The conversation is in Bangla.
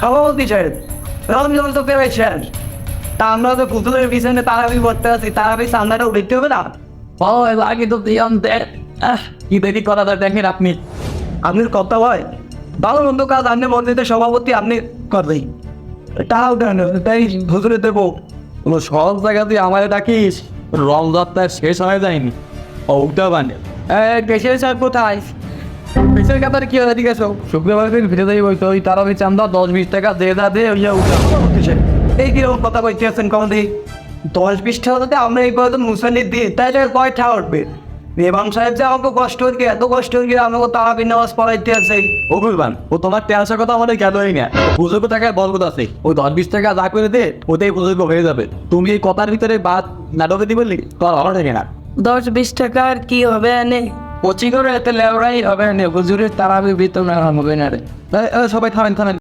সভাপতি সাহেব রমজান তো পেয়েছেন, তা আমরা তো পুতুলের পিছনে তারাবি পড়তে আছি, তারাবি সামনাটাও দেখতে হবে না। ও আগে তো দিয়াম দেখ কি দেরি করা যায় দেখেন আপনি। আপনার কথা হয় ভালো মন্দ কাজ আপনি মন্দিরের সভাপতি আপনি করবেন, টাকাও দেন তাই হুজুরে দেবো। কোনো সব জায়গাতে আমায় ডাকিস, রমজানটা শেষ হয়ে যায়নি। ওটা বানে দেশের স্যার কোথায়? পিছের কাতার কি হয়ে গেছো? শুক্রবার দিন ফিরে যাই বলতো ওই তারা চান্দা 10-20 টাকা দে ওই উঠা। এই কিরকম কথা কইতে আছেন কখন দিই 10-20 টাকা যদি আমরা এই পর্যন্ত মুসল্লি দিই তাহলে কয় টাকা উঠবে? ইমাম সাহেব যে আমাকে কষ্ট হয়ে এত কষ্ট হয়ে আমাকে তারাবি নামাজ পড়াইতে আছে। ও গুলবান ও তোমার টেনশন কথা আমাদের গেলই না। বুজুর্গ টাকায় বলগত আছে, ওই 10-20 টাকা যা করে দে ওতেই বুজুর্গ হয়ে যাবে। তুমি এই কথার ভিতরে বাদ নাটকে দিবি বললি তোর ভালো থাকে না। 10-20 টাকা আর কি হবে এনে কোচিং করে এতে লেওড়াই হবে না, হুজুরের তারাবি বেতন আর হবে না রে। সবাই থামেন থামেন।